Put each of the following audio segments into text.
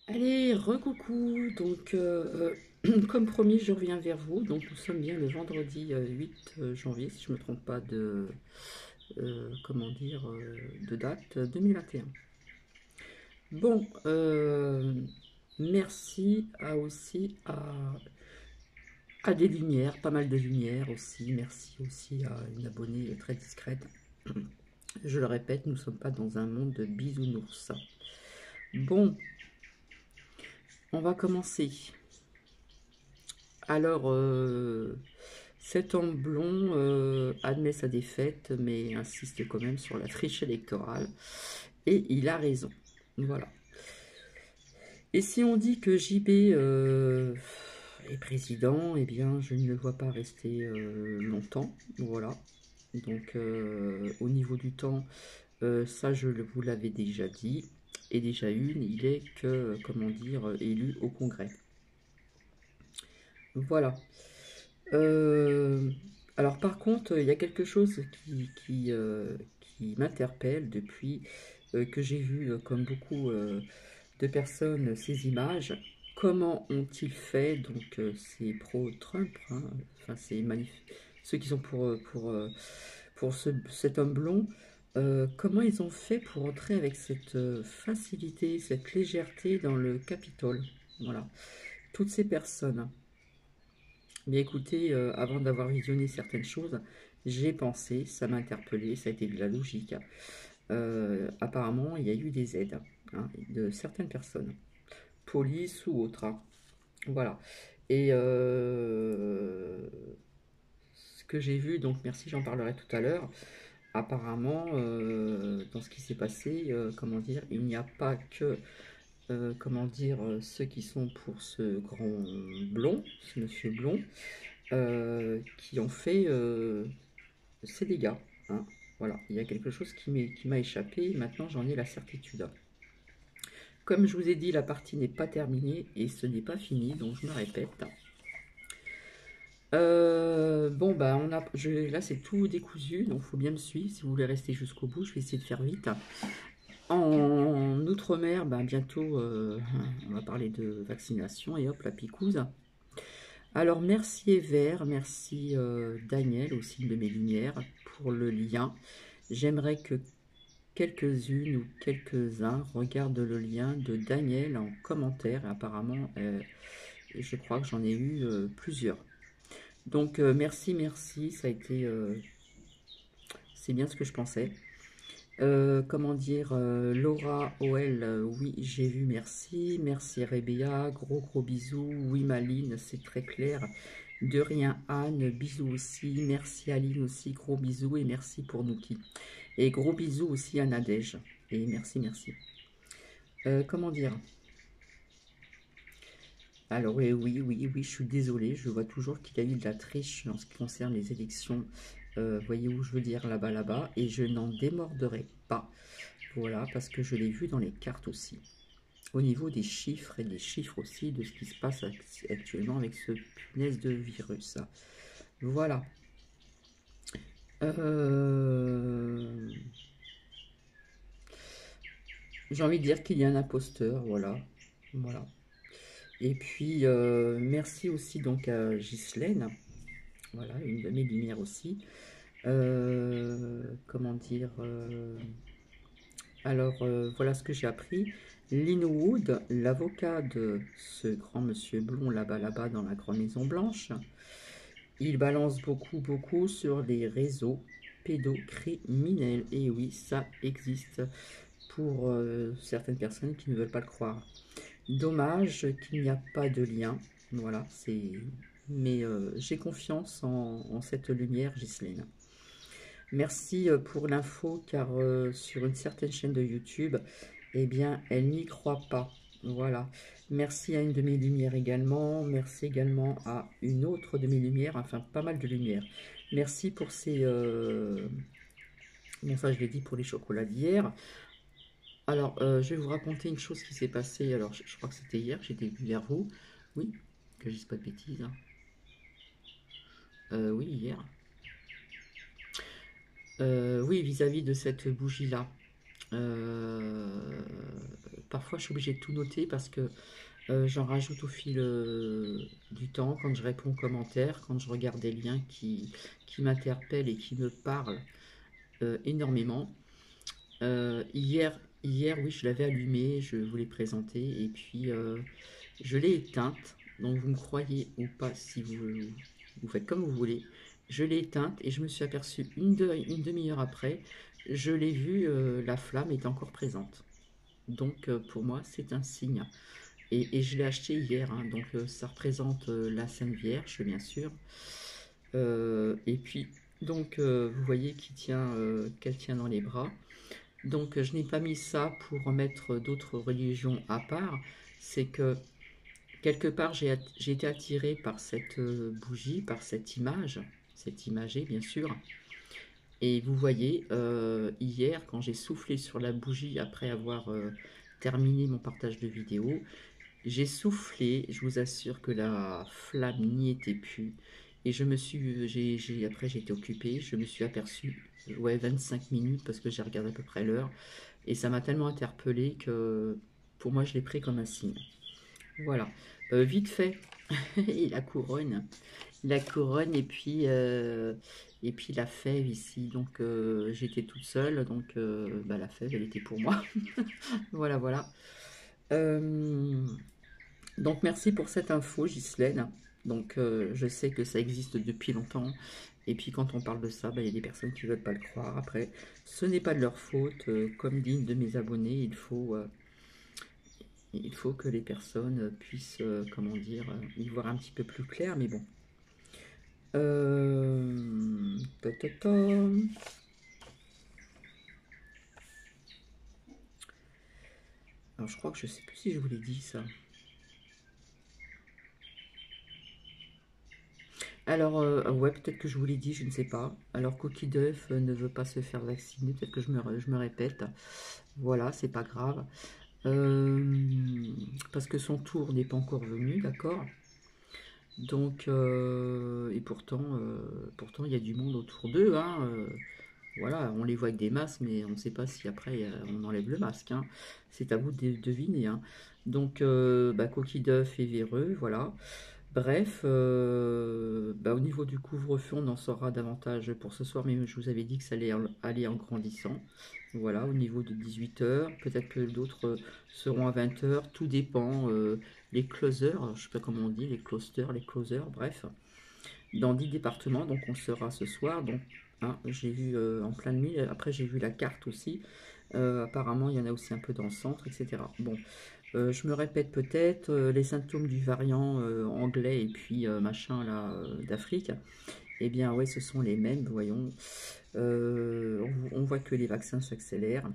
Allez, recoucou. Donc, comme promis, je reviens vers vous. Donc, nous sommes bien le vendredi 8 janvier, si je ne me trompe pas comment dire, de date 2021. Bon, merci aussi à des lumières, pas mal de lumières aussi. Merci aussi à une abonnée très discrète. Je le répète, nous ne sommes pas dans un monde de bisounours. Bon, on va commencer. Alors, cet homme blond admet sa défaite, mais insiste quand même sur la triche électorale. Et il a raison. Voilà. Et si on dit que JB est président, eh bien, je ne le vois pas rester longtemps. Voilà. Donc, au niveau du temps, ça, vous l'avais déjà dit. Et déjà il est que, comment dire, élu au Congrès. Voilà. Euh, alors par contre, il y a quelque chose qui m'interpelle depuis que j'ai vu, comme beaucoup de personnes, ces images. Comment ont-ils fait, donc c'est pro-Trump, hein, enfin ceux qui sont pour cet homme blond, comment ils ont fait pour entrer avec cette facilité, cette légèreté dans le Capitole? Voilà, toutes ces personnes. Mais écoutez, avant d'avoir visionné certaines choses, j'ai pensé, ça m'a interpellé, ça a été de la logique. Apparemment, il y a eu des aides, hein, de certaines personnes, police ou autres, hein. Voilà. Et ce que j'ai vu, donc merci, j'en parlerai tout à l'heure. Apparemment, dans ce qui s'est passé, comment dire, il n'y a pas que, comment dire, ceux qui sont pour ce grand blond, ce monsieur blond, qui ont fait ces dégâts, hein. Voilà, il y a quelque chose qui m'a échappé, maintenant j'en ai la certitude. Comme je vous ai dit, la partie n'est pas terminée et ce n'est pas fini, donc je me répète. Bon, bah, là c'est tout décousu, donc il faut bien me suivre si vous voulez rester jusqu'au bout. Je vais essayer de faire vite. En Outre-mer, bah, bientôt, on va parler de vaccination et hop, la picouse. Alors, merci Evert, merci Daniel, aussi de mes lumières, pour le lien. J'aimerais que quelques-unes ou quelques-uns regardent le lien de Daniel en commentaire. Apparemment, je crois que j'en ai eu plusieurs. Donc, merci, ça a été... c'est bien ce que je pensais. Comment dire, Laura OL, oui, j'ai vu, merci. Merci Rebea, gros bisous. Oui, Maline, c'est très clair. De rien, Anne, bisous aussi. Merci Aline aussi, gros bisous. Et merci pour Nouki. Et gros bisous aussi à Nadège. Et merci. Comment dire? Alors, oui, je suis désolée. Je vois toujours qu'il y a eu de la triche en ce qui concerne les élections. Voyez où je veux dire, là-bas. Et je n'en démorderai pas. Voilà, parce que je l'ai vu dans les cartes aussi. Au niveau des chiffres et des chiffres aussi de ce qui se passe actuellement avec ce punaise de virus. Voilà. J'ai envie de dire qu'il y a un imposteur, voilà. Et puis, merci aussi donc à Ghislaine, voilà, une de mes lumières aussi. Comment dire Alors, voilà ce que j'ai appris. Lynn Wood, l'avocat de ce grand monsieur blond là-bas, dans la grande Maison Blanche, il balance beaucoup sur les réseaux pédocriminels. Et oui, ça existe pour certaines personnes qui ne veulent pas le croire. Dommage qu'il n'y a pas de lien. Voilà, c'est... Mais j'ai confiance en cette lumière, Ghislaine. Merci pour l'info, car sur une certaine chaîne de YouTube, eh bien, elle n'y croit pas. Voilà. Merci à une de mes lumières également. Merci également à une autre de mes lumières, enfin pas mal de lumières. Merci pour ces... Bon, ça je l'ai dit pour les chocolats d'hier. Alors, je vais vous raconter une chose qui s'est passée. Alors, je crois que c'était hier, j'étais vers vous. Oui, que je dise pas de bêtises, hein. Oui, hier. Oui, vis-à-vis de cette bougie-là. Parfois, je suis obligée de tout noter parce que j'en rajoute au fil du temps, quand je réponds aux commentaires, quand je regarde des liens qui m'interpellent et qui me parlent énormément. Hier, oui, je l'avais allumée, je vous l'ai présentée, et puis je l'ai éteinte. Donc vous me croyez ou pas, si vous faites comme vous voulez. Je l'ai éteinte et je me suis aperçue une demi-heure après, je l'ai vue, la flamme est encore présente. Donc pour moi, c'est un signe. Et je l'ai acheté hier, hein, donc ça représente la Sainte Vierge, bien sûr. Et puis, donc, vous voyez qu'elle tient dans les bras. Donc, je n'ai pas mis ça pour mettre d'autres religions à part. C'est que, quelque part, j'ai été attiré par cette bougie, par cette imagée, bien sûr. Et vous voyez, hier, quand j'ai soufflé sur la bougie après avoir terminé mon partage de vidéo, j'ai soufflé, je vous assure que la flamme n'y était plus. Et je me suis, après j'ai été occupée, je me suis aperçu, ouais, 25 minutes parce que j'ai regardé à peu près l'heure. Et ça m'a tellement interpellé que pour moi je l'ai pris comme un signe. Voilà. Vite fait, et la couronne et puis la fève ici. Donc j'étais toute seule, donc bah, la fève elle était pour moi. Voilà, voilà. Euh, Donc merci pour cette info, Ghislaine. Donc je sais que ça existe depuis longtemps. Et puis quand on parle de ça, bah, il y a des personnes qui ne veulent pas le croire. Après, ce n'est pas de leur faute. Comme dit une de mes abonnés, il faut que les personnes puissent, comment dire, y voir un petit peu plus clair. Mais bon. Ta, ta, ta. Alors je crois que je sais plus si je vous l'ai dit ça. Alors, ouais, peut-être que je vous l'ai dit, je ne sais pas. Alors, Coquille d'œuf ne veut pas se faire vacciner, peut-être que je me répète. Voilà, c'est pas grave. Parce que son tour n'est pas encore venu, d'accord? Donc, et pourtant, il y a du monde autour d'eux, hein. Voilà, on les voit avec des masques, mais on ne sait pas si après on enlève le masque, hein. C'est à vous de deviner, hein. Donc, bah, Coquille d'œuf est véreux, voilà. Bref, bah, au niveau du couvre-feu, on en saura davantage pour ce soir, mais je vous avais dit que ça allait aller en grandissant. Voilà, au niveau de 18 heures, peut-être que d'autres seront à 20 heures, tout dépend. Les closers, je ne sais pas comment on dit, les clusters, les closers, bref, dans 10 départements, donc on sera ce soir. Donc, hein, j'ai vu en plein de nuit, après j'ai vu la carte aussi. Apparemment, il y en a aussi un peu dans le centre, etc. Bon, je me répète peut-être, les symptômes du variant anglais et puis machin là d'Afrique, eh bien ouais, ce sont les mêmes, voyons. On voit que les vaccins s'accélèrent.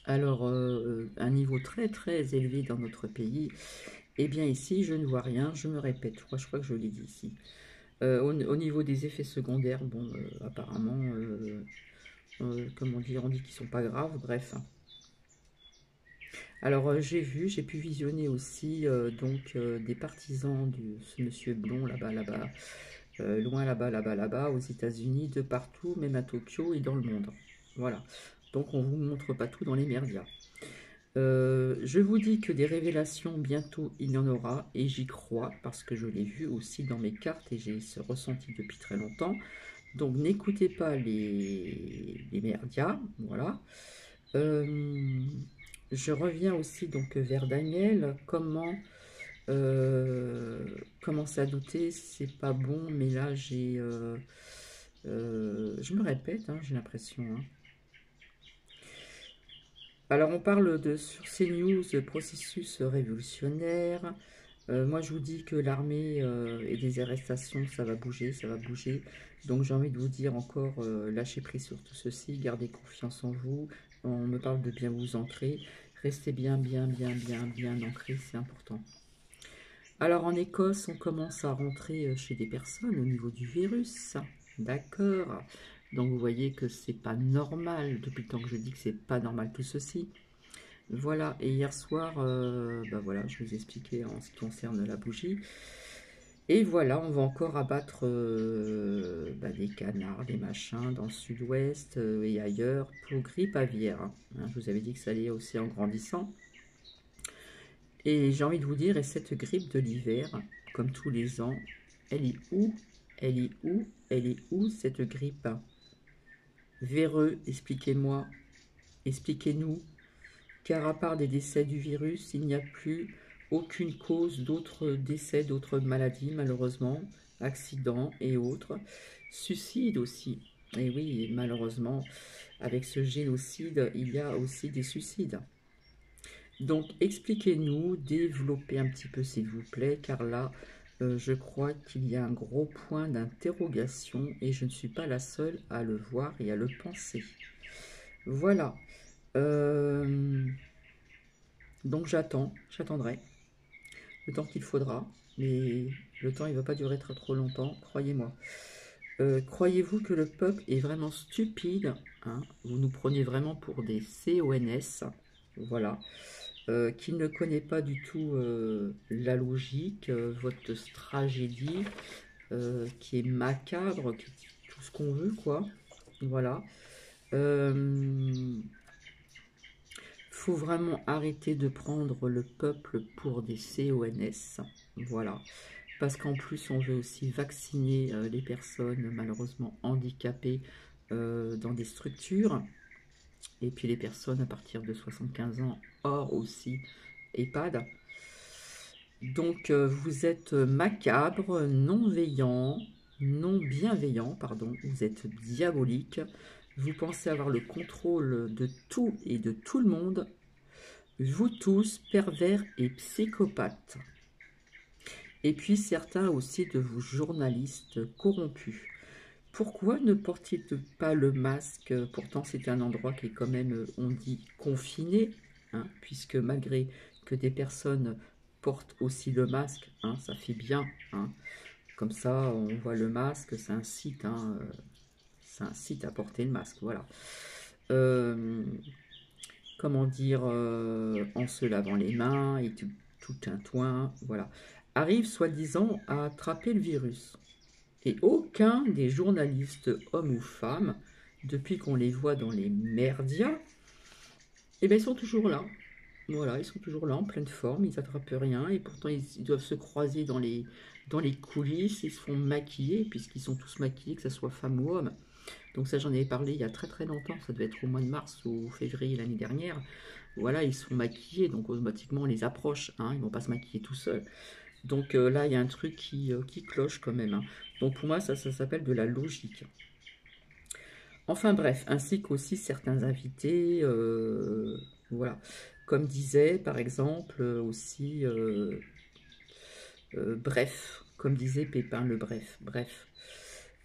Alors, un niveau très très élevé dans notre pays. Eh bien ici, je ne vois rien, je me répète, je crois que je l'ai dit ici. Au niveau des effets secondaires, bon, apparemment, comment dire, on dit qu'ils sont pas graves, bref. Alors j'ai pu visionner aussi donc des partisans de ce monsieur blond là-bas, loin là-bas, aux États-Unis, de partout, même à Tokyo et dans le monde. Voilà. Donc on vous montre pas tout dans les merdias. Je vous dis que des révélations, bientôt il y en aura, et j'y crois, parce que je l'ai vu aussi dans mes cartes, et j'ai ce ressenti depuis très longtemps. Donc n'écoutez pas les merdias, voilà. Je reviens aussi donc vers Daniel, commencer à douter, c'est pas bon, mais là je me répète, hein, j'ai l'impression, hein. Alors on parle sur CNews processus révolutionnaire. Moi je vous dis que l'armée et des arrestations ça va bouger, ça va bouger. Donc j'ai envie de vous dire encore, lâchez prise sur tout ceci, gardez confiance en vous. On me parle de bien vous ancrer. Restez bien ancré, c'est important. Alors en Écosse, on commence à rentrer chez des personnes au niveau du virus. D'accord. Donc vous voyez que c'est pas normal, depuis le temps que je dis que c'est pas normal tout ceci. Voilà, et hier soir, bah voilà, je vous ai expliqué en ce qui concerne la bougie. Et voilà, on va encore abattre des canards, des machins dans le sud-ouest et ailleurs pour grippe aviaire. Hein. Je vous avais dit que ça allait aussi en grandissant. Et j'ai envie de vous dire, et cette grippe de l'hiver, comme tous les ans, elle est où? Elle est où? Elle est où cette grippe? Véreux, expliquez-moi, expliquez-nous, car à part des décès du virus, il n'y a plus aucune cause d'autres décès, d'autres maladies, malheureusement, accidents et autres. Suicides aussi. Et oui, malheureusement, avec ce génocide, il y a aussi des suicides. Donc, expliquez-nous, développez un petit peu, s'il vous plaît, car là, je crois qu'il y a un gros point d'interrogation et je ne suis pas la seule à le voir et à le penser. Voilà. Donc, j'attendrai le temps qu'il faudra, mais le temps, il ne va pas durer très trop longtemps, croyez-moi. Croyez-vous que le peuple est vraiment stupide, hein? Vous nous prenez vraiment pour des CONS, voilà. Qui ne connaît pas du tout la logique, votre tragédie, qui est macabre, tout ce qu'on veut, quoi. Voilà. Faut vraiment arrêter de prendre le peuple pour des CONS. Voilà. Parce qu'en plus, on veut aussi vacciner les personnes malheureusement handicapées dans des structures. Et puis les personnes à partir de 75 ans, hors aussi EHPAD. Donc vous êtes macabre, non-veillant, non-bienveillant, pardon, vous êtes diabolique, vous pensez avoir le contrôle de tout et de tout le monde, vous tous pervers et psychopathes. Et puis certains aussi de vous journalistes corrompus. Pourquoi ne portez-vous pas le masque? Pourtant c'est un endroit qui est quand même, on dit, confiné, hein, puisque malgré que des personnes portent aussi le masque, hein, ça fait bien, hein. Comme ça on voit le masque, c'est un site, hein, c'est un site à porter le masque, voilà. Comment dire, en se lavant les mains et tout un toin, voilà. Arrive soi-disant à attraper le virus. Et aucun des journalistes, hommes ou femmes, depuis qu'on les voit dans les merdias, eh ben ils sont toujours là. Voilà, ils sont toujours là en pleine forme, ils n'attrapent rien et pourtant ils doivent se croiser dans les coulisses, ils se font maquiller puisqu'ils sont tous maquillés, que ce soit femme ou homme. Donc ça j'en avais parlé il y a très très longtemps, ça devait être au mois de mars ou février l'année dernière. Voilà, ils se font maquiller, donc automatiquement on les approche, hein, ils ne vont pas se maquiller tout seuls. Donc là il y a un truc qui cloche quand même. Hein. Donc pour moi ça s'appelle de la logique. Enfin bref, ainsi qu'aussi certains invités, voilà. Comme disait par exemple aussi, bref, comme disait Pépin le Bref, bref.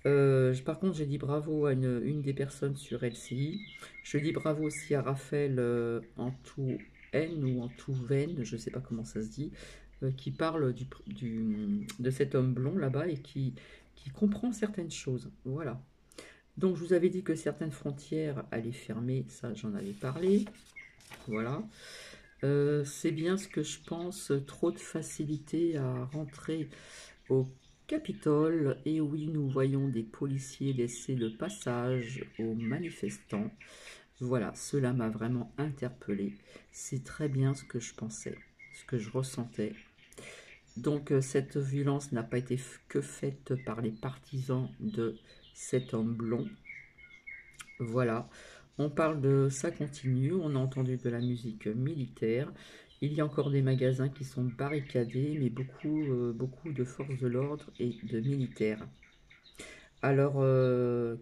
Par contre, j'ai dit bravo à une des personnes sur LCI. Je dis bravo aussi à Raphaël Antouen ou Antouven, je ne sais pas comment ça se dit, qui parle de cet homme blond là-bas et qui comprend certaines choses. Voilà. Donc, je vous avais dit que certaines frontières allaient fermer, ça j'en avais parlé. Voilà. C'est bien ce que je pense, trop de facilité à rentrer au Capitole, et oui, nous voyons des policiers laisser le passage aux manifestants. Voilà, cela m'a vraiment interpellé. C'est très bien ce que je pensais, ce que je ressentais. Donc cette violence n'a pas été que faite par les partisans de cet homme blond. Voilà, on parle de ça continue, on a entendu de la musique militaire. Il y a encore des magasins qui sont barricadés, mais beaucoup de forces de l'ordre et de militaires. Alors,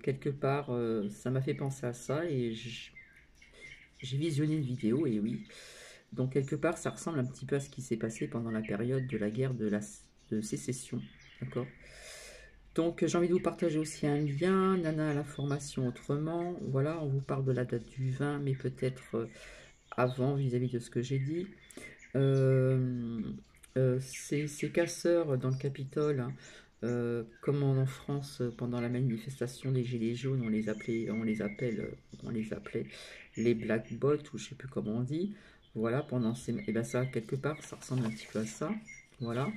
quelque part, ça m'a fait penser à ça et j'ai visionné une vidéo, et oui. Donc, quelque part, ça ressemble un petit peu à ce qui s'est passé pendant la période de la guerre de sécession. D'accord? Donc, j'ai envie de vous partager aussi un lien, Nana à la formation autrement. Voilà, on vous parle de la date du 20, mais peut-être avant vis-à-vis de ce que j'ai dit. Ces casseurs dans le Capitole, hein, comme en France pendant la manifestation des Gilets jaunes, on les appelait les Black Bots, ou je sais plus comment on dit. Voilà, et ben ça quelque part, ça ressemble un petit peu à ça. Voilà.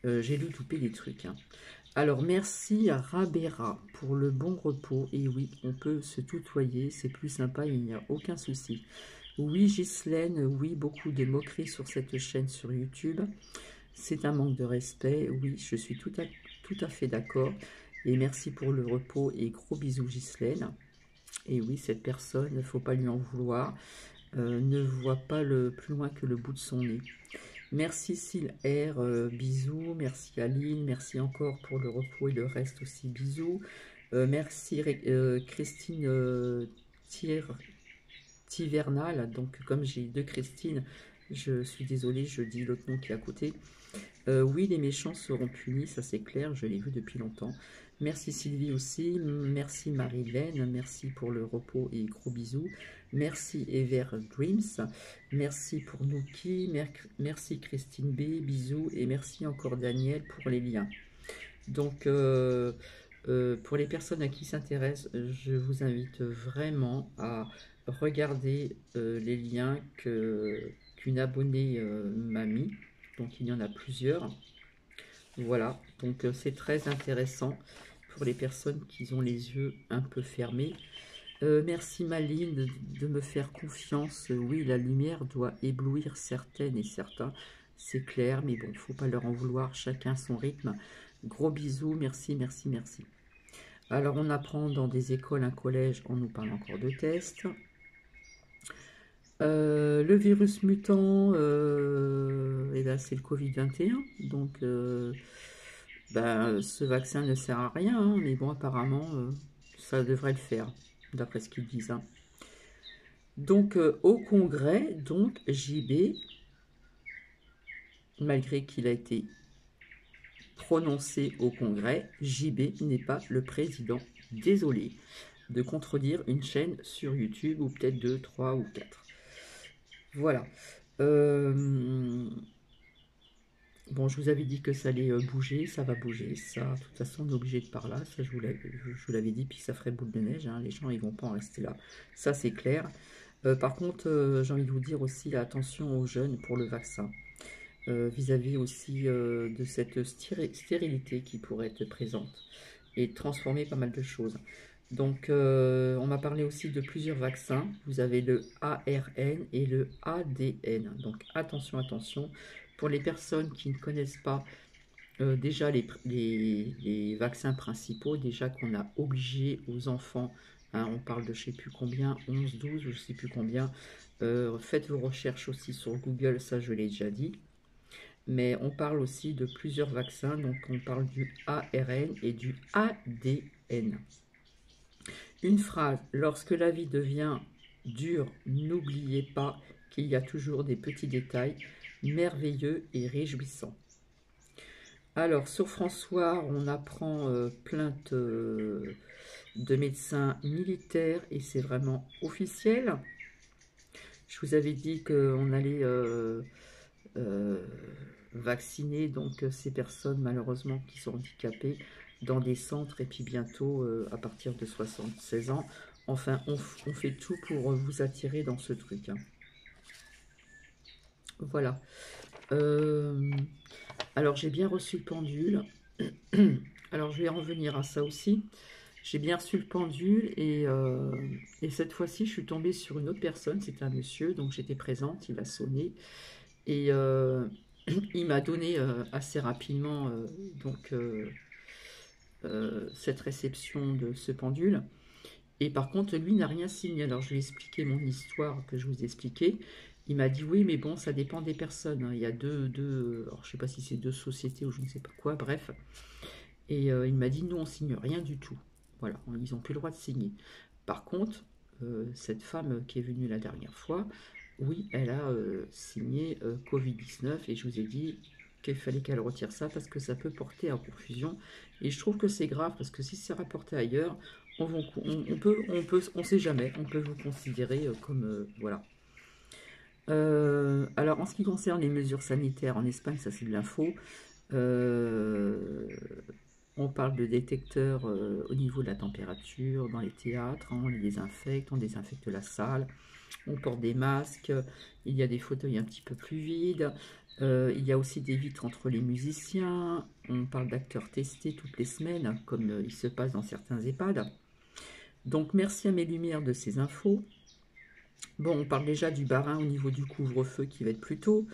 J'ai dû louper des trucs. Hein. Alors, merci à Rabera pour le bon repos. Et oui, on peut se tutoyer, c'est plus sympa, il n'y a aucun souci. Oui, Ghislaine, oui, beaucoup de moqueries sur cette chaîne sur YouTube. C'est un manque de respect. Oui, je suis tout à fait d'accord. Et merci pour le repos et gros bisous, Ghislaine. Et oui, cette personne, il ne faut pas lui en vouloir. Ne voit pas le plus loin que le bout de son nez. Merci Syl R, bisous. Merci Aline, merci encore pour le repos et le reste aussi, bisous. Merci Christine Tivernal, donc comme j'ai deux Christine, je suis désolée, je dis l'autre nom qui est à côté. Oui, les méchants seront punis, ça c'est clair, je l'ai vu depuis longtemps. Merci Sylvie aussi, merci Marilène, merci pour le repos et gros bisous. Merci Ever Dreams, merci pour Nuki, merci Christine B, bisous, et merci encore Daniel pour les liens. Donc, pour les personnes à qui s'intéresse, je vous invite vraiment à regarder les liens qu'une abonnée m'a mis. Donc, il y en a plusieurs. Voilà, donc c'est très intéressant pour les personnes qui ont les yeux un peu fermés. Merci Maline de me faire confiance. Oui, la lumière doit éblouir certaines et certains, c'est clair, mais bon, il ne faut pas leur en vouloir, chacun son rythme. Gros bisous, merci, merci, merci. Alors, on apprend dans des écoles, un collège, on nous parle encore de tests. Le virus mutant, et là, c'est le Covid-21, donc ce vaccin ne sert à rien, hein, mais bon, apparemment, ça devrait le faire, d'après ce qu'ils disent. Hein. Donc, au Congrès, donc, JB, malgré qu'il a été prononcé au Congrès, JB n'est pas le président. Désolé de contredire une chaîne sur YouTube, ou peut-être 2, 3 ou 4. Voilà. Bon, je vous avais dit que ça allait bouger, ça va bouger. Ça, de toute façon, on est obligé de par là. Ça, je vous l'avais dit, puis ça ferait boule de neige. Hein. Les gens, ils vont pas en rester là. Ça, c'est clair. Par contre, j'ai envie de vous dire aussi, attention aux jeunes pour le vaccin. Vis-à-vis aussi de cette stérilité qui pourrait être présente et transformer pas mal de choses. Donc, on m'a parlé aussi de plusieurs vaccins. Vous avez le ARN et le ADN. Donc, attention, attention. Pour les personnes qui ne connaissent pas déjà les vaccins principaux, déjà qu'on a obligé aux enfants, hein, on parle de je ne sais plus combien, 11, 12, je ne sais plus combien. Faites vos recherches aussi sur Google, ça je l'ai déjà dit. Mais on parle aussi de plusieurs vaccins, donc on parle du ARN et du ADN. Une phrase, lorsque la vie devient dure, n'oubliez pas qu'il y a toujours des petits détails merveilleux et réjouissants. Alors, sur François, on apprend plainte de médecins militaires et c'est vraiment officiel. Je vous avais dit qu'on allait vacciner donc ces personnes malheureusement qui sont handicapées dans des centres et puis bientôt à partir de 76 ans. Enfin, on fait tout pour vous attirer dans ce truc. Hein. Voilà. Alors, j'ai bien reçu le pendule. Alors, je vais en revenir à ça aussi. J'ai bien reçu le pendule et cette fois-ci, je suis tombée sur une autre personne. C'était un monsieur, donc j'étais présente. Il a sonné et il m'a donné assez rapidement cette réception de ce pendule. Et par contre, lui n'a rien signé. Alors, je lui ai expliqué mon histoire que je vous ai expliquée. Il m'a dit, oui, mais bon, ça dépend des personnes. Hein. Il y a alors, je ne sais pas si c'est deux sociétés ou je ne sais pas quoi, bref. Et il m'a dit, nous, on ne signe rien du tout. Voilà, ils n'ont plus le droit de signer. Par contre, cette femme qui est venue la dernière fois, oui, elle a signé Covid-19 et je vous ai dit qu'il fallait qu'elle retire ça parce que ça peut porter à confusion. Et je trouve que c'est grave parce que si c'est rapporté ailleurs, on sait jamais, on peut vous considérer comme voilà. Alors en ce qui concerne les mesures sanitaires en Espagne, ça c'est de l'info. On parle de détecteurs au niveau de la température dans les théâtres, hein, on les désinfecte, on désinfecte la salle, on porte des masques, il y a des fauteuils un petit peu plus vides. Il y a aussi des vitres entre les musiciens. On parle d'acteurs testés toutes les semaines, comme il se passe dans certains EHPAD. Donc merci à mes lumières de ces infos. Bon, on parle déjà du barin au niveau du couvre-feu qui va être plus tôt.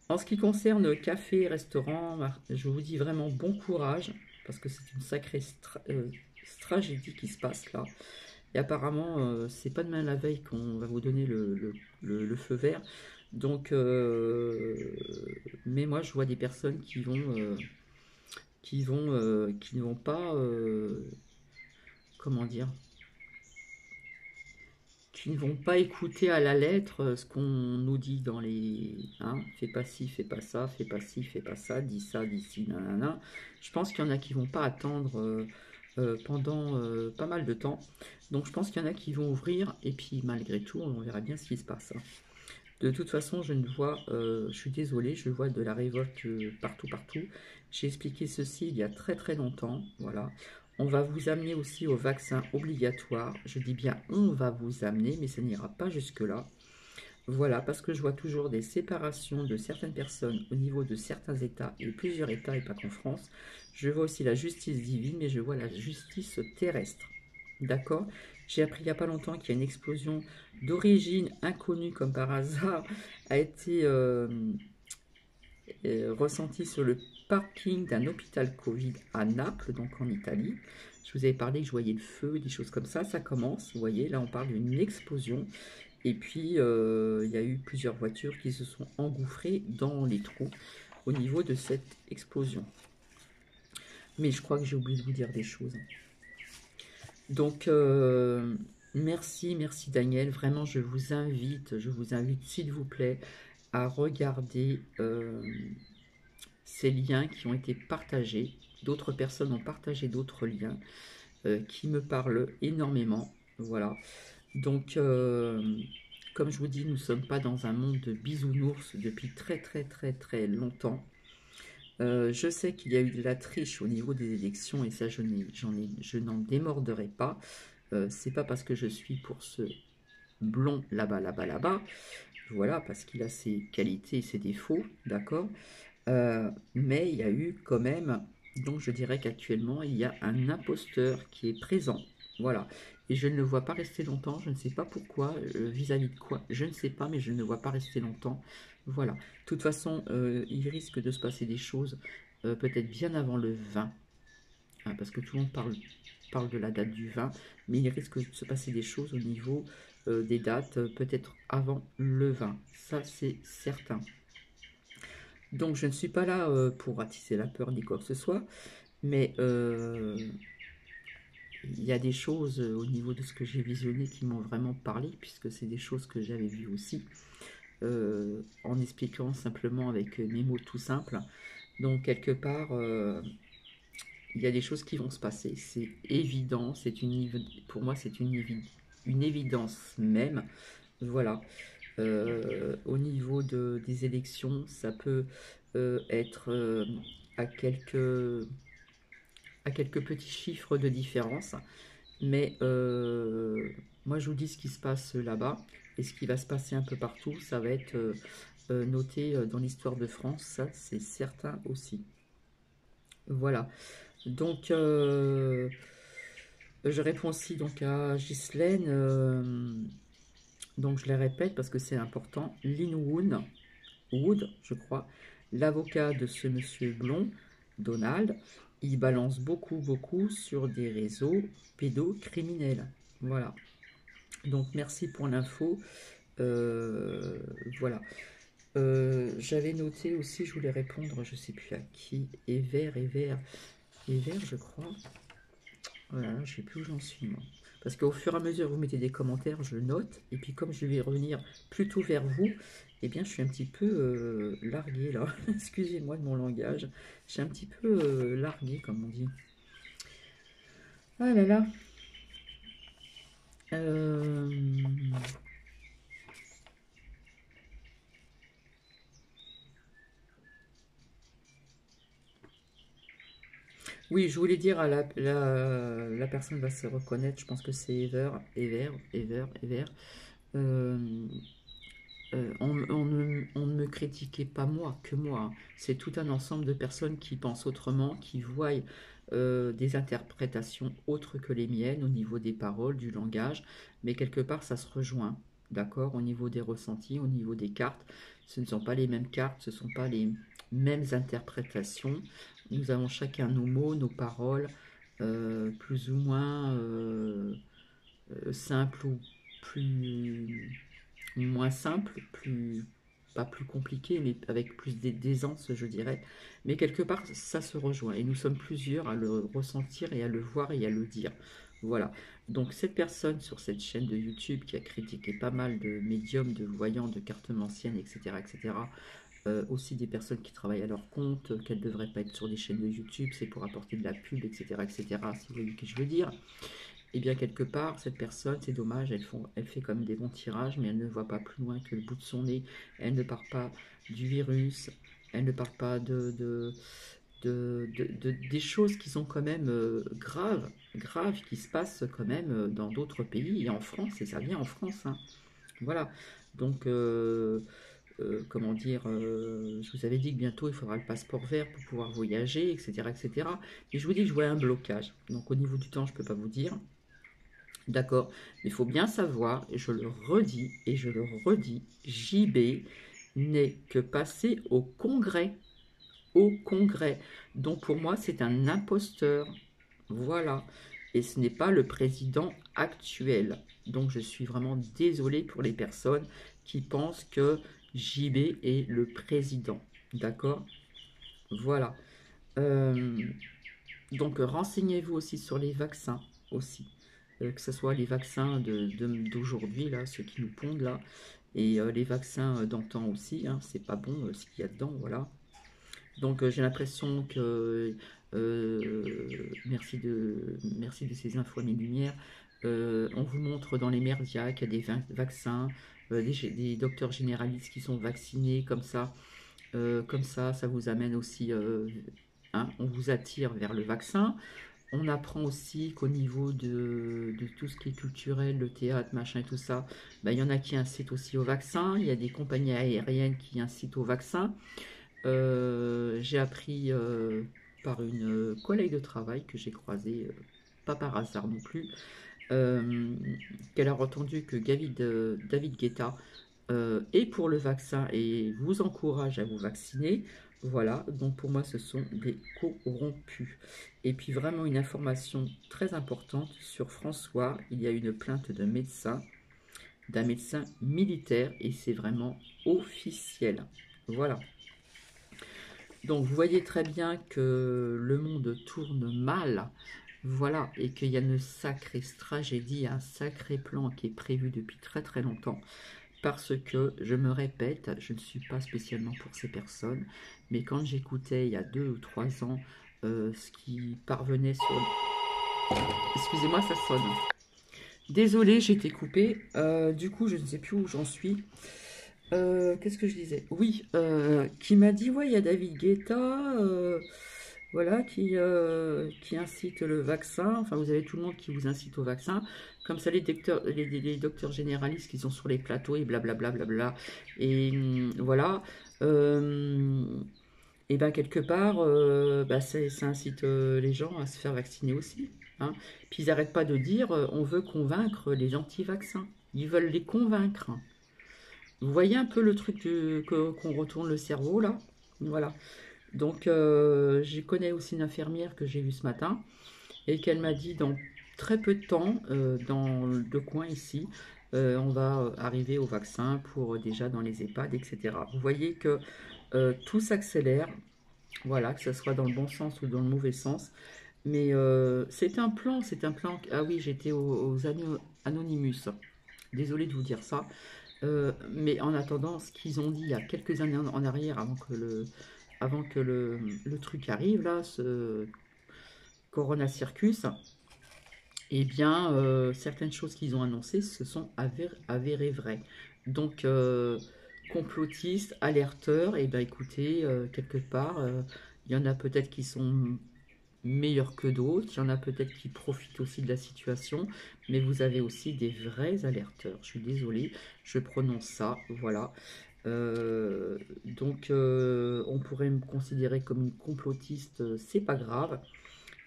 En ce qui concerne café, restaurant, je vous dis vraiment bon courage, parce que c'est une sacrée tragédie qui se passe là. Et apparemment, c'est pas demain la veille qu'on va vous donner le feu vert. Donc, mais moi, je vois des personnes qui ne vont pas, comment dire, qui ne vont pas écouter à la lettre ce qu'on nous dit dans les, hein, fais pas ci, fais pas ça, fais pas ci, fais pas ça, dis ça, dis ci, nanana. Je pense qu'il y en a qui vont pas attendre pendant pas mal de temps. Donc je pense qu'il y en a qui vont ouvrir et puis malgré tout, on verra bien ce qui se passe. De toute façon, je ne vois, je suis désolée, je vois de la révolte partout, partout. J'ai expliqué ceci il y a très très longtemps, voilà. On va vous amener aussi au vaccin obligatoire. Je dis bien on va vous amener, mais ça n'ira pas jusque-là. Voilà, parce que je vois toujours des séparations de certaines personnes au niveau de certains États, et plusieurs États, et pas qu'en France. Je vois aussi la justice divine, mais je vois la justice terrestre. D'accord? J'ai appris il n'y a pas longtemps qu'il y a une explosion d'origine inconnue, comme par hasard, a été ressentie sur le parking d'un hôpital Covid à Naples, donc en Italie. Je vous avais parlé que je voyais le feu, des choses comme ça. Ça commence, vous voyez, là on parle d'une explosion. Et puis, il y a eu plusieurs voitures qui se sont engouffrées dans les trous au niveau de cette explosion. Mais je crois que j'ai oublié de vous dire des choses. Donc, merci, merci Daniel. Vraiment, je vous invite s'il vous plaît, à regarder ces liens qui ont été partagés. D'autres personnes ont partagé d'autres liens qui me parlent énormément. Voilà. Donc, comme je vous dis, nous ne sommes pas dans un monde de bisounours depuis très très très très longtemps. Je sais qu'il y a eu de la triche au niveau des élections et ça, je n'en démorderai pas. C'est pas parce que je suis pour ce blond là-bas, là-bas, là-bas. Voilà, parce qu'il a ses qualités et ses défauts, d'accord. Mais il y a eu quand même, donc je dirais qu'actuellement, il y a un imposteur qui est présent. Voilà. Et je ne le vois pas rester longtemps, je ne sais pas pourquoi, vis-à-vis de quoi, je ne sais pas, mais je ne le vois pas rester longtemps. Voilà. De toute façon, il risque de se passer des choses, peut-être bien avant le 20, hein, parce que tout le monde parle de la date du 20, mais il risque de se passer des choses au niveau des dates, peut-être avant le 20. Ça, c'est certain. Donc, je ne suis pas là pour attiser la peur ni quoi que ce soit, mais il y a des choses au niveau de ce que j'ai visionné qui m'ont vraiment parlé, puisque c'est des choses que j'avais vues aussi, en expliquant simplement avec mes mots tout simples. Donc, quelque part, il y a des choses qui vont se passer. C'est évident, pour moi, c'est une évidence même. Voilà. Au niveau des élections, ça peut être à quelques petits chiffres de différence. Mais moi, je vous dis ce qui se passe là-bas et ce qui va se passer un peu partout. Ça va être noté dans l'histoire de France. Ça, c'est certain aussi. Voilà. Donc, je réponds aussi donc à Ghislaine. Donc, je les répète parce que c'est important. Lynn Wood, je crois, l'avocat de ce monsieur blond, Donald, il balance beaucoup, beaucoup sur des réseaux pédocriminels. Voilà. Donc, merci pour l'info. Voilà. J'avais noté aussi, je voulais répondre, je sais plus à qui, Ever, je crois. Voilà, je sais plus où j'en suis, moi. Parce qu'au fur et à mesure, vous mettez des commentaires, je note. Et puis, comme je vais revenir plutôt vers vous, eh bien, je suis un petit peu largué, là. Excusez-moi de mon langage. Je suis un petit peu largué, comme on dit. Ah là là. Oui, je voulais dire à la personne va se reconnaître, je pense que c'est Ever. On ne me critiquez pas moi, que moi, hein. C'est tout un ensemble de personnes qui pensent autrement, qui voient des interprétations autres que les miennes au niveau des paroles, du langage, mais quelque part ça se rejoint, d'accord, au niveau des ressentis, au niveau des cartes. Ce ne sont pas les mêmes cartes, ce ne sont pas les mêmes interprétations. Nous avons chacun nos mots, nos paroles, plus ou moins simples ou plus moins simples, plus pas plus compliqué, mais avec plus d'aisance, je dirais. Mais quelque part, ça se rejoint. Et nous sommes plusieurs à le ressentir et à le voir et à le dire. Voilà. Donc cette personne sur cette chaîne de YouTube qui a critiqué pas mal de médiums, de voyants, de cartomanciennes, etc., etc., aussi des personnes qui travaillent à leur compte, qu'elles ne devraient pas être sur des chaînes de YouTube, c'est pour apporter de la pub, etc., etc., si vous voyez ce que je veux dire. Et bien quelque part, cette personne, c'est dommage, elle fait quand même des bons tirages, mais elle ne voit pas plus loin que le bout de son nez. Elle ne parle pas du virus, elle ne parle pas des choses qui sont quand même graves, qui se passent quand même dans d'autres pays et en France, et ça vient en France, hein. Voilà. Donc, comment dire, je vous avais dit que bientôt il faudra le passeport vert pour pouvoir voyager, etc., etc. Et je vous dis que je vois un blocage. Donc au niveau du temps, je ne peux pas vous dire. D'accord, il faut bien savoir, et je le redis, et je le redis, JB n'est que passé au Congrès. Au Congrès. Donc pour moi, c'est un imposteur. Voilà. Et ce n'est pas le président actuel. Donc je suis vraiment désolé pour les personnes qui pensent que JB est le président. D'accord? Voilà. Euh, donc renseignez-vous aussi sur les vaccins aussi. Que ce soit les vaccins d'aujourd'hui, là, ceux qui nous pondent là, et les vaccins d'antan aussi, hein, c'est pas bon ce qu'il y a dedans, voilà. Donc j'ai l'impression que, merci de ces infos à mes lumières, on vous montre dans les médias qu'il y a des vaccins, des docteurs généralistes qui sont vaccinés comme ça vous amène aussi, hein, on vous attire vers le vaccin. On apprend aussi qu'au niveau de tout ce qui est culturel, le théâtre, machin et tout ça, bah, il y en a qui incitent aussi au vaccin. Il y a des compagnies aériennes qui incitent au vaccin. J'ai appris par une collègue de travail que j'ai croisée, pas par hasard non plus, qu'elle a entendu que David Guetta est pour le vaccin et vous encourage à vous vacciner. Voilà, donc pour moi ce sont des corrompus. Et puis vraiment une information très importante sur François, il y a une plainte d'un médecin militaire et c'est vraiment officiel. Voilà. Donc vous voyez très bien que le monde tourne mal, voilà, et qu'il y a une sacrée tragédie, un sacré plan qui est prévu depuis très très longtemps. Parce que, je me répète, je ne suis pas spécialement pour ces personnes, mais quand j'écoutais il y a 2 ou 3 ans ce qui parvenait sur... Excusez-moi, ça sonne. Désolée, j'ai été coupée. Du coup, je ne sais plus où j'en suis. Qu'est-ce que je disais? Oui, qui m'a dit, ouais, il y a David Guetta, voilà, qui incite le vaccin. Enfin, vous avez tout le monde qui vous incite au vaccin. Comme ça, les docteurs généralistes qui sont sur les plateaux et blablabla, blabla. Et voilà. Et ben quelque part, bah, ça incite les gens à se faire vacciner aussi, hein. Puis ils n'arrêtent pas de dire, on veut convaincre les anti-vaccins. Ils veulent les convaincre. Vous voyez un peu le truc qu'on retourne le cerveau là? Voilà. Donc, je connais aussi une infirmière que j'ai vue ce matin et qu'elle m'a dit dans très peu de temps, dans le coin ici, on va arriver au vaccin pour déjà dans les EHPAD, etc. Vous voyez que tout s'accélère, voilà, que ce soit dans le bon sens ou dans le mauvais sens. Mais c'est un plan, c'est un plan. Ah oui, j'étais aux Anonymous. Désolée de vous dire ça. Mais en attendant, ce qu'ils ont dit il y a quelques années en arrière, avant que le truc arrive, là, ce Corona Circus, eh bien, certaines choses qu'ils ont annoncées se sont avérées vraies. Donc, complotistes, alerteurs, et bien écoutez, quelque part, il y en a peut-être qui sont meilleurs que d'autres, il y en a peut-être qui profitent aussi de la situation, mais vous avez aussi des vrais alerteurs. Je suis désolée, je prononce ça, voilà. On pourrait me considérer comme une complotiste, c'est pas grave.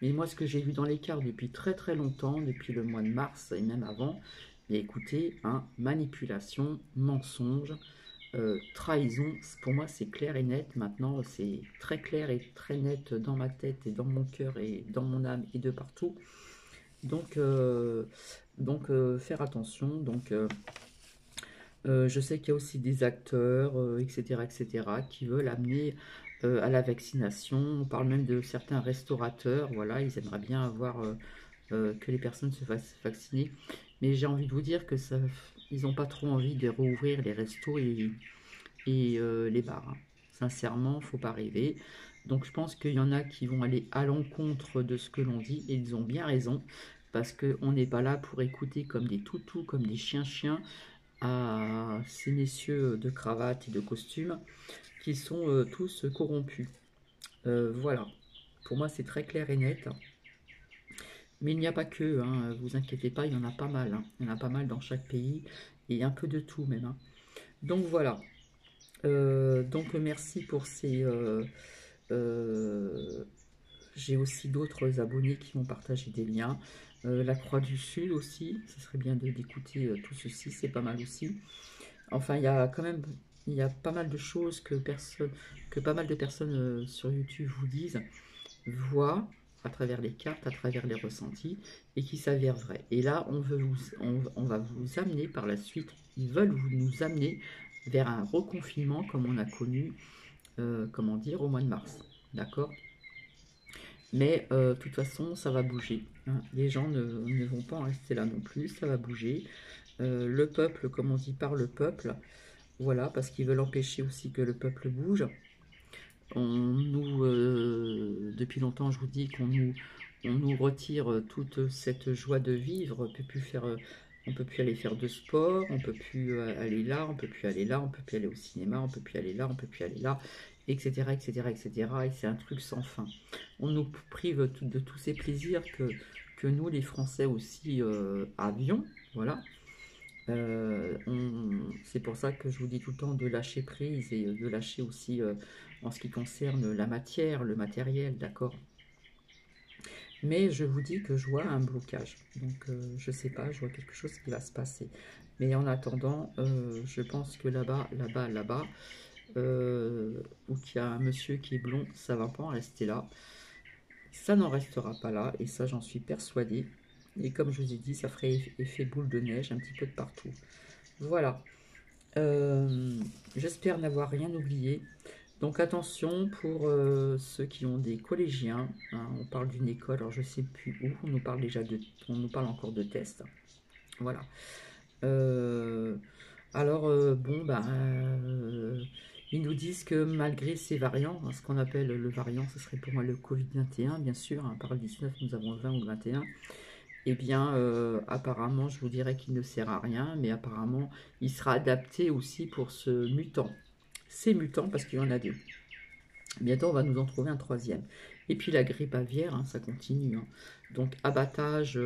Mais moi, ce que j'ai vu dans les cartes depuis très très longtemps, depuis le mois de mars et même avant, mais écoutez, hein, manipulation, mensonge, trahison, pour moi c'est clair et net. Maintenant, c'est très clair et très net dans ma tête et dans mon cœur et dans mon âme et de partout. Donc, faire attention. Je sais qu'il y a aussi des acteurs, etc., qui veulent amener à la vaccination. On parle même de certains restaurateurs. Voilà, ils aimeraient bien avoir que les personnes se fassent vacciner. Mais j'ai envie de vous dire que ça, ils n'ont pas trop envie de rouvrir les restos et les bars, hein. Sincèrement, faut pas rêver. Donc je pense qu'il y en a qui vont aller à l'encontre de ce que l'on dit et ils ont bien raison parce qu'on n'est pas là pour écouter comme des toutous, comme des chiens-chiens à ces messieurs de cravate et de costume qui sont tous corrompus. Voilà, pour moi c'est très clair et net. Mais il n'y a pas que, hein, vous inquiétez pas, il y en a pas mal, hein. Il y en a pas mal dans chaque pays et un peu de tout même, hein. Donc voilà. Donc merci pour ces... j'ai aussi d'autres abonnés qui m'ont partagé des liens. La Croix du Sud aussi, ce serait bien d'écouter tout ceci, c'est pas mal aussi. Enfin, il y a quand même, il y a pas mal de choses que pas mal de personnes sur YouTube vous disent, voient à travers les cartes, à travers les ressentis, et qui s'avèrent vraies. Et là, on va vous amener par la suite, ils veulent nous amener vers un reconfinement comme on a connu, comment dire, au mois de mars. D'accord? Mais de toute façon, ça va bouger, hein. Les gens ne vont pas en rester là non plus, ça va bouger. Le peuple, comme on dit, par le peuple, voilà, parce qu'ils veulent empêcher aussi que le peuple bouge. Depuis longtemps, je vous dis on nous retire toute cette joie de vivre. On peut plus aller faire de sport, on peut plus aller là, on peut plus aller là, on peut plus aller au cinéma, on peut plus aller là, on peut plus aller là, etc., etc., etc. Et c'est un truc sans fin. On nous prive de tous ces plaisirs que nous, les Français aussi, avions, voilà. C'est pour ça que je vous dis tout le temps de lâcher prise et de lâcher aussi en ce qui concerne la matière, le matériel, d'accord. Mais je vous dis que je vois un blocage. Donc je sais pas, je vois quelque chose qui va se passer. Mais en attendant, je pense que là-bas, où il y a un monsieur qui est blond, ça va pas en rester là. Ça n'en restera pas là, et ça j'en suis persuadée. Et comme je vous ai dit, ça ferait effet boule de neige un petit peu de partout. Voilà. J'espère n'avoir rien oublié. Donc attention pour ceux qui ont des collégiens, hein, on parle d'une école, alors je sais plus où, on nous parle encore de tests. Voilà. Bon, ils nous disent que malgré ces variants, hein, ce qu'on appelle le variant, ce serait pour moi le Covid-21, bien sûr, hein, par le 19, nous avons le 20 ou le 21. Eh bien, apparemment, je vous dirais qu'il ne sert à rien, mais apparemment, il sera adapté aussi pour ce mutant. Ces mutants, parce qu'il y en a deux. Bientôt, on va nous en trouver un troisième. Et puis la grippe aviaire, hein, ça continue, hein. Donc, abattage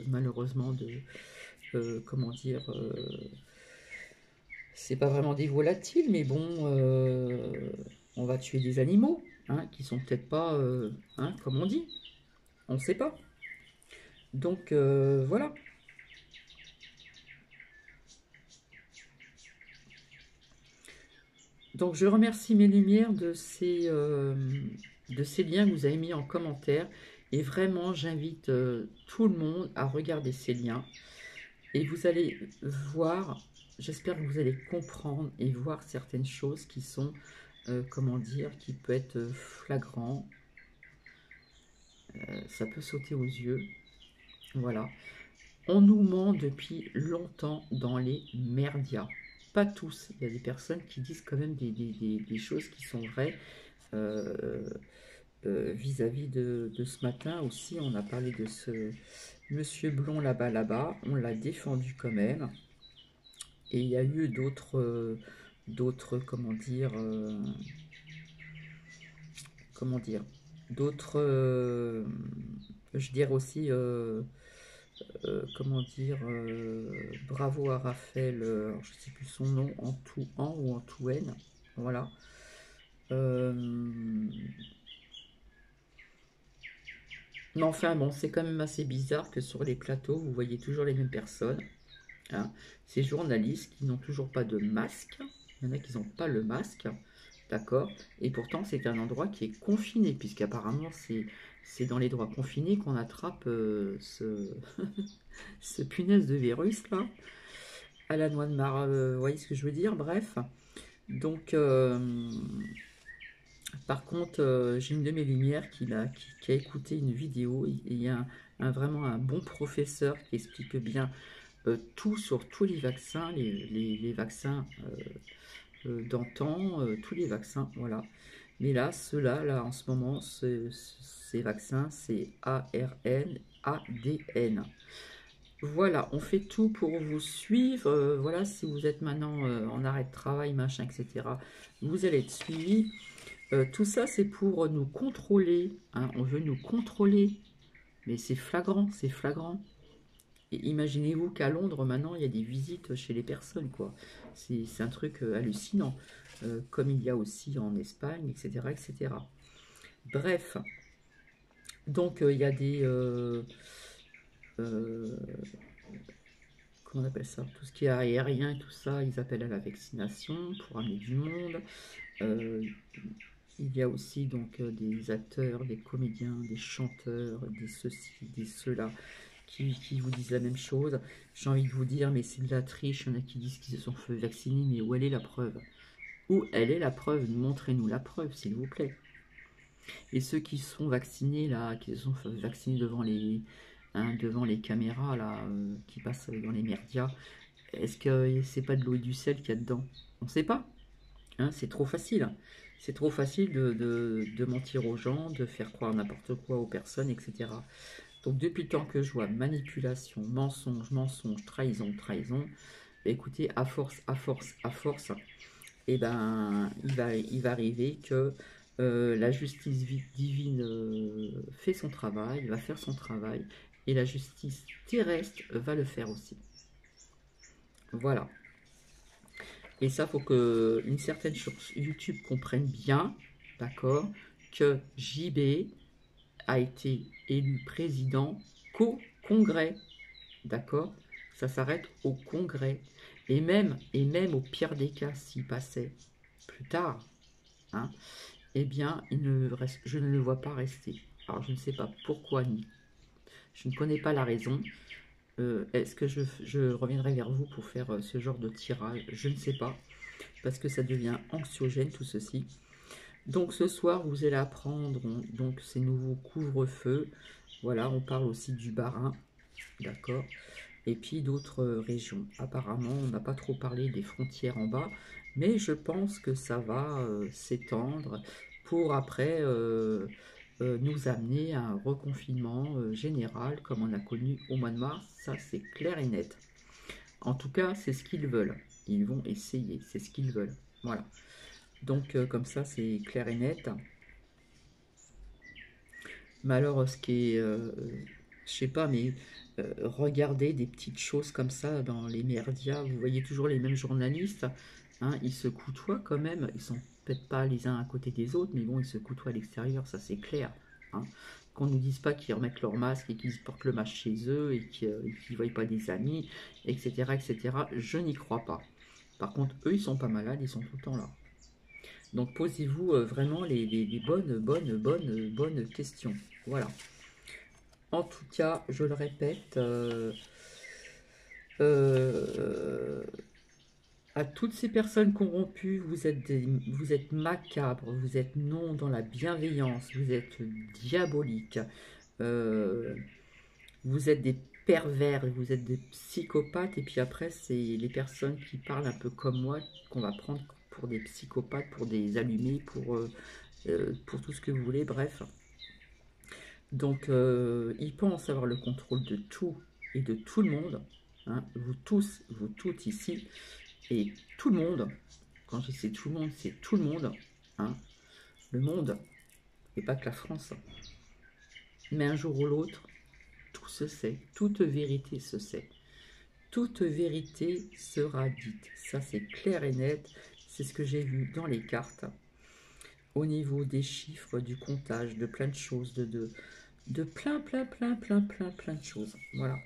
malheureusement, comment dire, c'est pas vraiment des volatiles, mais bon, on va tuer des animaux, hein, qui sont peut-être pas, hein, comme on dit, on ne sait pas. Donc, voilà. Donc je remercie mes lumières de ces liens que vous avez mis en commentaire. Et vraiment, j'invite tout le monde à regarder ces liens. Et vous allez voir, j'espère que vous allez comprendre et voir certaines choses qui sont, comment dire, qui peut être flagrant. Ça peut sauter aux yeux. Voilà. On nous ment depuis longtemps dans les merdias. Pas tous. Il y a des personnes qui disent quand même des choses qui sont vraies. Vis-à-vis de ce matin aussi, on a parlé de ce monsieur blond là-bas. On l'a défendu quand même. Et il y a eu comment dire, d'autres, je dirais aussi, comment dire, bravo à Raphaël, alors je sais plus son nom, en tout en ou en tout n, voilà. Euh, mais enfin bon, c'est quand même assez bizarre que sur les plateaux, vous voyez toujours les mêmes personnes, hein. Ces journalistes qui n'ont toujours pas de masque, il y en a qui n'ont pas le masque, d'accord. Et pourtant, c'est un endroit qui est confiné, puisqu'apparemment, c'est dans les droits confinés qu'on attrape ce punaise de virus là, à la noix de mar, vous voyez ce que je veux dire, bref. Donc, par contre, j'ai une de mes lumières qui a écouté une vidéo, et il y a vraiment un bon professeur qui explique bien tout sur tous les vaccins, les vaccins d'antan, tous les vaccins, voilà. Mais là, ceux-là, là, en ce moment, ces vaccins, c'est ARN, ADN. Voilà, on fait tout pour vous suivre. Voilà, si vous êtes maintenant en arrêt de travail, machin, etc., vous allez être suivi. Tout ça, c'est pour nous contrôler, hein. On veut nous contrôler. Mais c'est flagrant, c'est flagrant. Et imaginez-vous qu'à Londres, maintenant, il y a des visites chez les personnes, quoi. C'est un truc hallucinant. Comme il y a aussi en Espagne, etc., etc. Bref, donc il y a des... comment on appelle ça? Tout ce qui est aérien et tout ça, ils appellent à la vaccination pour amener du monde. Euh, il y a aussi donc des acteurs, des comédiens, des chanteurs, des ceci, des ceux-là, qui vous disent la même chose. J'ai envie de vous dire, mais c'est de la triche. Il y en a qui disent qu'ils se sont fait vacciner, mais où elle est la preuve? Où elle est la preuve? Montrez-nous la preuve, s'il vous plaît. Et ceux qui sont vaccinés, là, qui se sont vaccinés devant les caméras, là, qui passent dans les médias, est-ce que c'est pas de l'eau et du sel qu'il y a dedans? On ne sait pas. Hein, c'est trop facile. C'est trop facile de mentir aux gens, de faire croire n'importe quoi aux personnes, etc. Donc depuis le temps que je vois manipulation, mensonge, mensonge, trahison, trahison, bah, écoutez, à force, à force, à force, et ben il va arriver que la justice divine fait son travail, va faire son travail, et la justice terrestre va le faire aussi. Voilà. Et ça, faut que une certaine chose YouTube comprenne bien, d'accord, que JB a été élu président qu'au Congrès, d'accord. Ça s'arrête au Congrès. Et même au pire des cas, s'il passait plus tard, hein, eh bien, je ne le vois pas rester. Alors, je ne sais pas pourquoi, ni je ne connais pas la raison. Est-ce que je reviendrai vers vous pour faire ce genre de tirage? Je ne sais pas, parce que ça devient anxiogène tout ceci. Donc ce soir, vous allez apprendre donc ces nouveaux couvre-feux. Voilà, on parle aussi du Bas-Rhin, d'accord, et puis d'autres régions. Apparemment, on n'a pas trop parlé des frontières en bas, mais je pense que ça va s'étendre pour après nous amener à un reconfinement général comme on a connu au mois de mars. Ça, c'est clair et net. En tout cas, c'est ce qu'ils veulent. Ils vont essayer, c'est ce qu'ils veulent. Voilà. Donc, comme ça, c'est clair et net. Mais alors, ce qui est, je sais pas, mais regardez des petites choses comme ça dans les médias. Vous voyez toujours les mêmes journalistes, hein, ils se côtoient quand même. Ils sont peut-être pas les uns à côté des autres, mais bon, ils se côtoient à l'extérieur, ça c'est clair, hein. Qu'on ne nous dise pas qu'ils remettent leur masque et qu'ils portent le masque chez eux et qu'ils ne voient pas des amis, etc., etc. Je n'y crois pas. Par contre, eux, ils sont pas malades, ils sont tout le temps là. Donc posez-vous vraiment les bonnes questions. Voilà. En tout cas, je le répète, euh, à toutes ces personnes corrompues, vous êtes macabres, vous êtes non dans la bienveillance, vous êtes diaboliques, euh, vous êtes des pervers, vous êtes des psychopathes, et puis après, c'est les personnes qui parlent un peu comme moi qu'on va prendre pour des psychopathes, pour des allumés, pour tout ce que vous voulez, bref. Donc, ils pensent avoir le contrôle de tout et de tout le monde, hein, vous tous, vous toutes ici, et tout le monde. Quand je dis c'est tout le monde, c'est tout le monde, hein, le monde, et pas que la France. Mais un jour ou l'autre, tout se sait, toute vérité se sait. Toute vérité sera dite. Ça, c'est clair et net. C'est ce que j'ai vu dans les cartes. Au niveau des chiffres, du comptage, de plein de choses, de plein de choses. Voilà.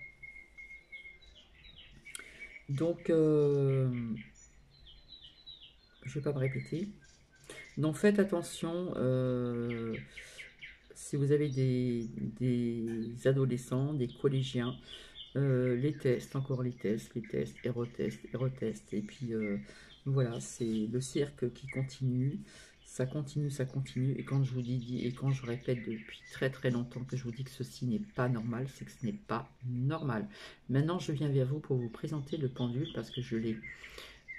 Donc, je vais pas me répéter. Donc, faites attention. Si vous avez des adolescents, des collégiens, les tests, encore les tests, et retests. Et puis, voilà, c'est le cirque qui continue. Ça continue, ça continue. Et quand je vous dis, et quand je répète depuis très longtemps que je vous dis que ceci n'est pas normal, c'est que ce n'est pas normal. Maintenant, je viens vers vous pour vous présenter le pendule parce que je l'ai...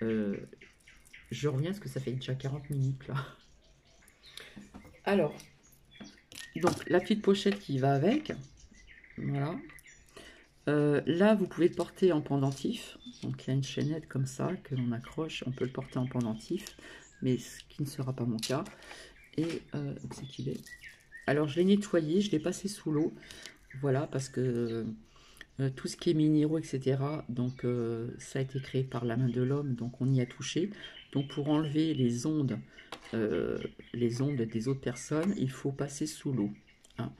je reviens parce que ça fait déjà 40 minutes là. Alors, donc la petite pochette qui va avec, voilà. Là, vous pouvez le porter en pendentif. Donc, il y a une chaînette comme ça que l'on accroche. On peut le porter en pendentif, mais ce qui ne sera pas mon cas. Et où c'est qu'il est? Alors, je l'ai nettoyé, je l'ai passé sous l'eau. Voilà, parce que tout ce qui est minéraux, etc., donc ça a été créé par la main de l'homme, donc on y a touché. Donc, pour enlever les ondes des autres personnes, il faut passer sous l'eau. Hein.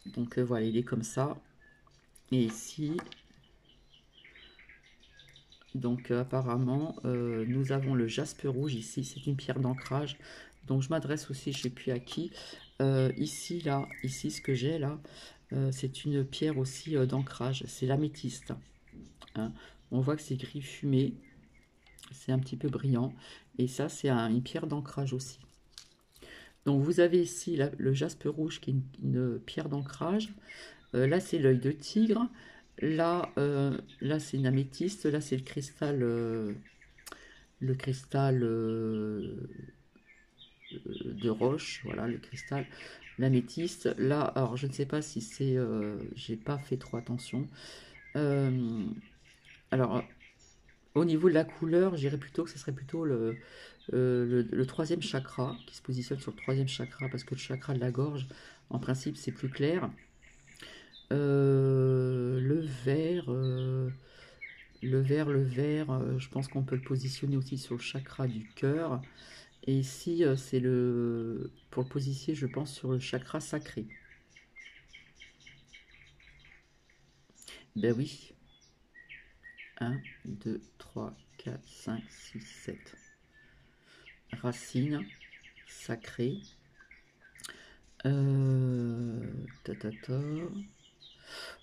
Donc, voilà, il est comme ça. Et ici, donc apparemment, nous avons le jaspe rouge ici, c'est une pierre d'ancrage. Donc je m'adresse aussi, je ne sais plus à qui. Ici, ce que j'ai là, c'est une pierre aussi d'ancrage, c'est l'améthyste. Hein. On voit que c'est gris fumé, c'est un petit peu brillant. Et ça, c'est une pierre d'ancrage aussi. Donc vous avez ici le jaspe rouge qui est une pierre d'ancrage. Là, c'est l'œil de tigre. Là, là c'est une améthyste. Là, c'est le cristal de roche. Voilà, le cristal, l'améthyste. Là, alors, je ne sais pas si c'est... j'ai pas fait trop attention. Alors, au niveau de la couleur, je dirais plutôt que ce serait plutôt le troisième chakra, qui se positionne sur le troisième chakra, parce que le chakra de la gorge, en principe, c'est plus clair. Le vert, je pense qu'on peut le positionner aussi sur le chakra du cœur. Et ici, c'est pour le positionner, je pense, sur le chakra sacré. Ben oui. 1, 2, 3, 4, 5, 6, 7. Racine, sacré.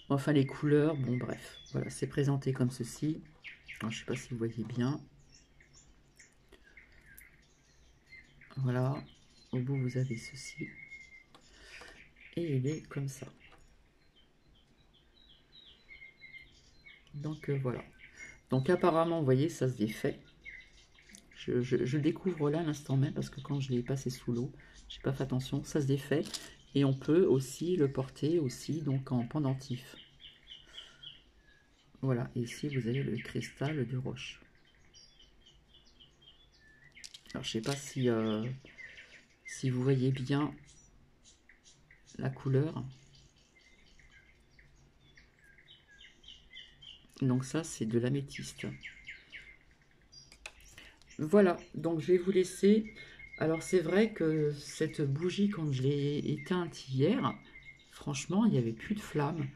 Enfin, les couleurs, bon, bref. Voilà, c'est présenté comme ceci. Alors, je ne sais pas si vous voyez bien. Voilà. Au bout, vous avez ceci. Et il est comme ça. Donc, voilà. Donc, apparemment, vous voyez, ça se défait. Je découvre là l'instant même parce que quand je l'ai passé sous l'eau, j'ai pas fait attention, ça se défait. Et on peut aussi le porter aussi donc en pendentif. Voilà, et ici vous avez le cristal de roche. Alors je sais pas si vous voyez bien la couleur. Donc ça c'est de l'améthyste. Voilà, donc je vais vous laisser. Alors c'est vrai que cette bougie, quand je l'ai éteinte hier, franchement il n'y avait plus de flamme.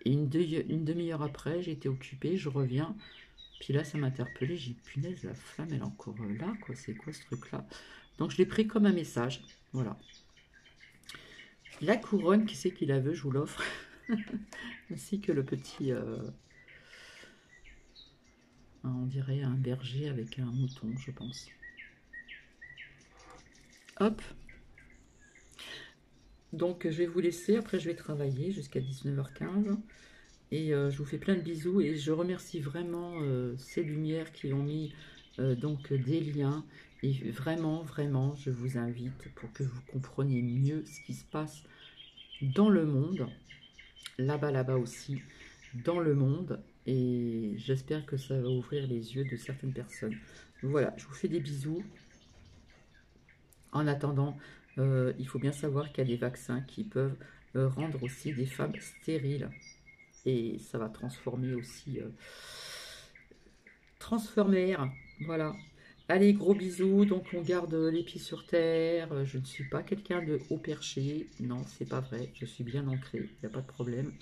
Et une demi-heure après, j'ai été occupée, je reviens. Puis là, ça m'a interpellée. J'ai dit, punaise, la flamme, elle est encore là, quoi. C'est quoi ce truc-là? Donc, je l'ai pris comme un message. Voilà. La couronne, qui c'est qui la veut? Je vous l'offre. Ainsi que le petit... on dirait un berger avec un mouton, je pense. Hop. Donc, je vais vous laisser. Après, je vais travailler jusqu'à 19h15. Et je vous fais plein de bisous. Et je remercie vraiment ces lumières qui ont mis donc des liens. Et vraiment, je vous invite pour que vous compreniez mieux ce qui se passe dans le monde. Là-bas aussi, dans le monde. Et j'espère que ça va ouvrir les yeux de certaines personnes. Voilà, je vous fais des bisous. En attendant, il faut bien savoir qu'il y a des vaccins qui peuvent rendre aussi des femmes stériles. et ça va transformer aussi, transformer, voilà. Allez, gros bisous, donc on garde les pieds sur terre, je ne suis pas quelqu'un de haut perché, non, c'est pas vrai, je suis bien ancré, il n'y a pas de problème.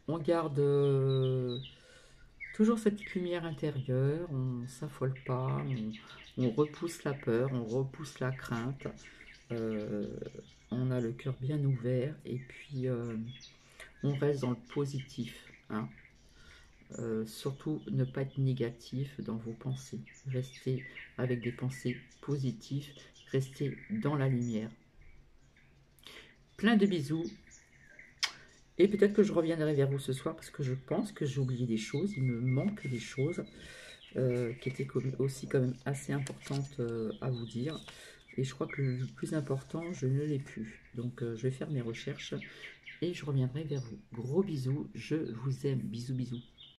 On garde toujours cette petite lumière intérieure, on ne s'affole pas, on repousse la peur, on repousse la crainte, on a le cœur bien ouvert et puis on reste dans le positif. Hein. Surtout ne pas être négatif dans vos pensées. Restez avec des pensées positives, restez dans la lumière. Plein de bisous. Et peut-être que je reviendrai vers vous ce soir parce que je pense que j'ai oublié des choses. Il me manque des choses qui étaient aussi quand même assez importantes à vous dire. Et je crois que le plus important, je ne l'ai plus. Donc je vais faire mes recherches et je reviendrai vers vous. Gros bisous, je vous aime. Bisous, bisous.